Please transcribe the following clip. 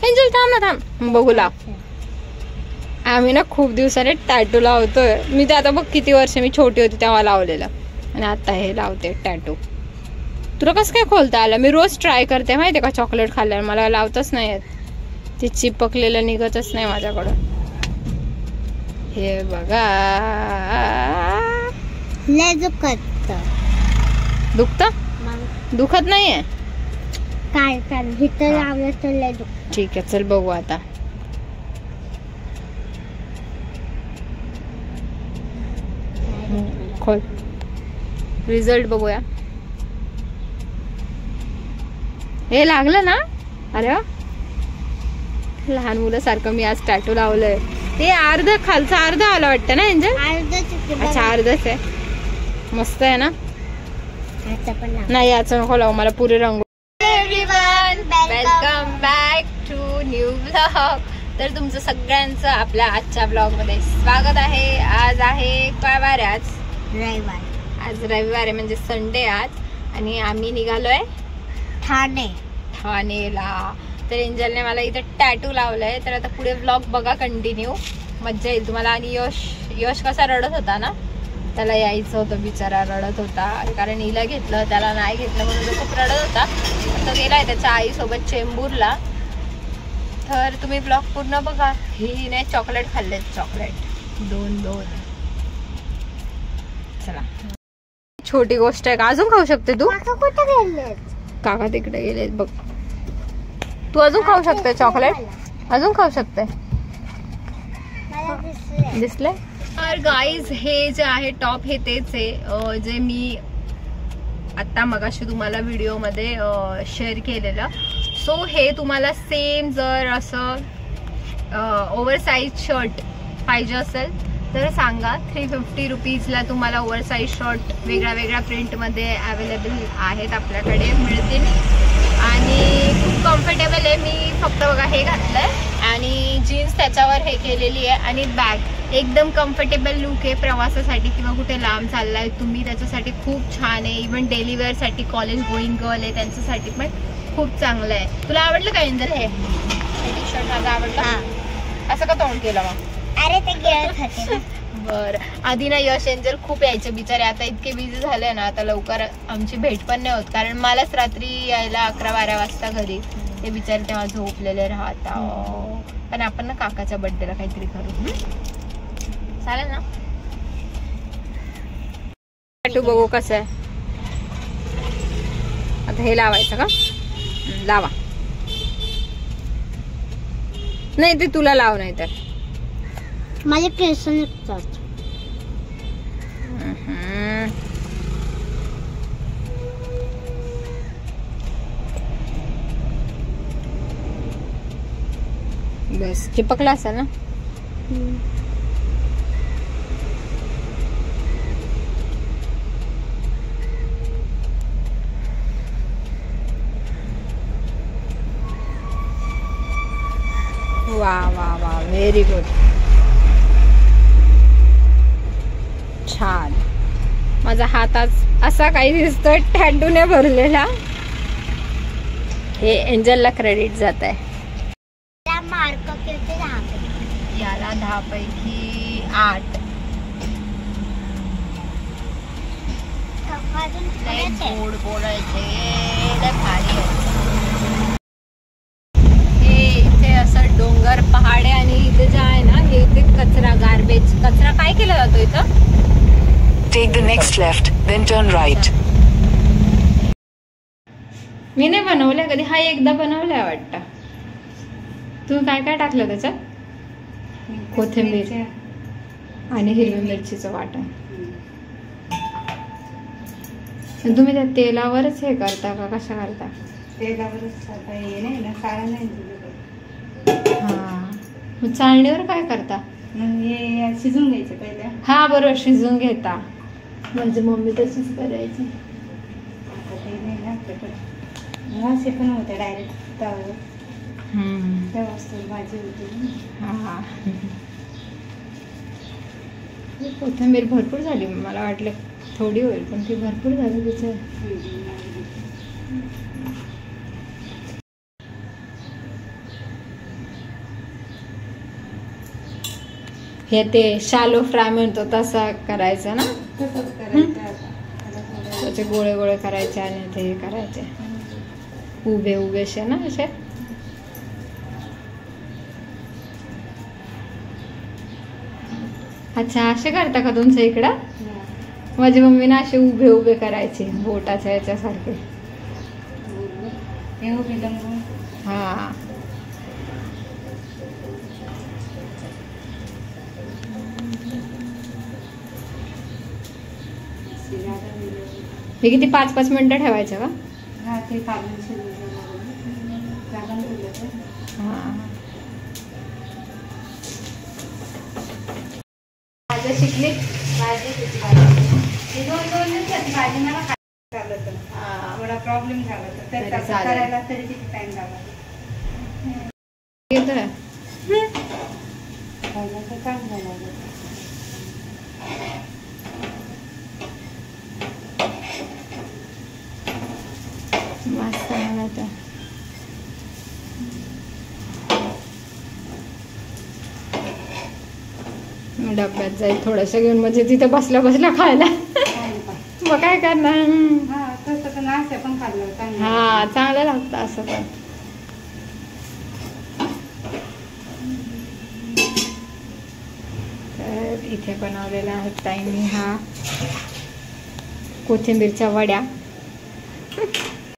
Angel थांब ना, थांब बघू लाव. आम्ही ना खूप दिवसाने टॅटू लावतोय. मी ते आता बघ किती वर्ष मी छोटी होती तेव्हा लावलेलं आणि आता हे लावते टॅटू. तुला कसं काय खोलता आलं? मी रोज ट्राय करते माहितीये का, चॉकलेट खाल्ल्यावर मला लावतच नाही येत. ते चिपकलेलं निघतच नाही माझ्याकडं. हे बघा, लय दुखत. दुखत नाहीये काय इथं लावलं तर लय दुखत. ठीक आहे, चल बघू आता. खोल, रिझल्ट बघूया. हे लागलं ना? अरे वा, लहान मुलासारखं मी आज टॅटू लावलंय. ते अर्ध खालचा अर्ध आला वाटतं ना एंजल? अच्छा, अर्धच आहे. मस्त आहे ना? नाही याचं नको लावू, मला पुरे रंग. Welcome back to new blog. तर तुमचं सगळ्यांचं आपल्या आजच्या ब्लॉग मध्ये स्वागत आहे. आज आहे काय वार आहे? आज रविवार. आज रविवार आहे म्हणजे संडे आज. आणि आम्ही निघालोय ठाणेला. तर एंजलने मला इथे टॅटू लावलाय. तर आता पुढे ब्लॉग बघा कंटिन्यू, मज्जा येईल तुम्हाला. आणि यश कसा रडत होता ना, त्याला यायचं होतं, बिचारा रडत होता. कारण हिला घेतलं त्याला नाही घेतलं म्हणून तो खूप रडत होता. तो गेलाय त्याच्या आईसोबत चेंबूरला. तर तुम्ही ब्लॉग पूर्ण बघा. हिने चॉकलेट खाल्ले, चॉकलेट दोन. चला, छोटी गोष्ट आहे का? अजून खाऊ शकते तू? काका तिकडे गेलेत बघ. तू अजून खाऊ शकते चॉकलेट, अजून खाऊ शकते. दिसले? तर गाईज हे जे आहे टॉप हे तेच आहे जे मी आता मगाशी तुम्हाला व्हिडिओ मध्ये शेअर केलेलं. सो हे तुम्हाला सेम जर असं ओव्हरसाइज शर्ट पाहिजे असेल तर सांगा. 350 रुपीजला तुम्हाला ओव्हरसाइज शर्ट वेगळ्या प्रिंटमध्ये अवेलेबल आहेत, आपल्याकडे मिळतील. आणि खूप कम्फर्टेबल आहे. मी फक्त बघा हे घातलंय आणि जीन्स त्याच्यावर हे केलेली आहे. आणि बॅग एकदम कम्फर्टेबल लुक आहे प्रवासासाठी किंवा कुठे लांब चाललाय तुम्ही, त्याच्यासाठी खूप छान आहे. इव्हन डेली वेअर साठी, कॉलेज गोईंग गर्ल आहे त्यांच्यासाठी पण खूप चांगलं आहे. तुला आवडलं का एंजल? हे टी शर्ट माझं आवडलं. असं का तोंड केलं मग? अरे ते गिळत होते. बर, आधी ना यश एंजल खूप यायचे बिचारे. आता इतके बिझी झाले ना, आता लवकर आमची भेट पण नाही होत. कारण मलाच रात्री यायला 11-12 वाजता घरी. ते बिचारे तेव्हा झोपलेले राहतात. पण आपण ना काकाच्या बर्थडेला काहीतरी करू, चालेल ना? टॅटू बघू कसं आहे. आता हे लावायचं का? लावा. नाही ते तुला लाव, नाही तर माझे केस निघतात. बस चिपकला असेल ना? वा वा वा, व्हेरी गुड, छान. माझा हात आज असा काही दिसतोय टॅटूने भरलेला. हे एंजलला क्रेडिट जात आहे. मार्क किती? 10. याला 10 पैकी 8. गोड बोलायचे भारी आहे. हे इथे असं डोंगर पहाड आहे आणि इथे जे आहे ना, हे इथे कचरा, गार्बेज कचरा काय केला जातो इथं? Take the next left, then turn right. मी नाही बनवलंय कधी. हा एकदा बनवलाय वाटतं. तू काय काय टाकलं त्याच्यात? कोथिंबीर आणि हिरवी मिरचीचं वाटण. तुम्ही त्या तेलावरच हे करता का कशा करता? तेलावरच. हा, मग चाळणीवर काय करता? हे शिजून घ्यायचं पहिले. हा बरोबर, शिजून घेता. म्हणजे मम्मी तशीच करायची. असे पण होते डायरेक्ट तव्यावर. त्या वस्तू भाजी होती. हा, कोथिंबीर भरपूर झाली. मला वाटलं थोडी होईल पण ती भरपूर झाली तिचं. हे ते शालो फ्राय म्हणतो तसं करायचं ना, तसंच करायचं आता. आता थोडं त्याचे गोळे गोळे करायचे आणि ते करायचे उभे उभे असे ना असे. अच्छा असे करता का तुमच्या इकडं? हा. माझी मम्मी ना असे उभे उभे करायचे बोटाच्या याच्यासारखे. हे उभी लंबून हा शिराला दिलं. हे किती 5-5 मिनिटं ठेवायचं का? हा ते काढून शिजवलं काढून ठेवलं तर. हा भाज्या शिकली भाजी ही 2 दिवसाची भाजी मला खायला झालं होतं. थोडा प्रॉब्लेम झाला होता तरी तर चालेल. करायला तरी किती टाइम झाला. येतोय. खायला तर काम झालं. मस्त बनवते. डब्यात जाईल थोडंसं घेऊन म्हणजे तिथे बसल्या बसल्या खायला. मग काय करणार. हा तसं तर नाश्ता पण खाल्लं चांगलं. हा चांगलं लागतं असं पण. तर इथे बनवलेला आहे ताईंनी हा कोथिंबीरच्या वड्या.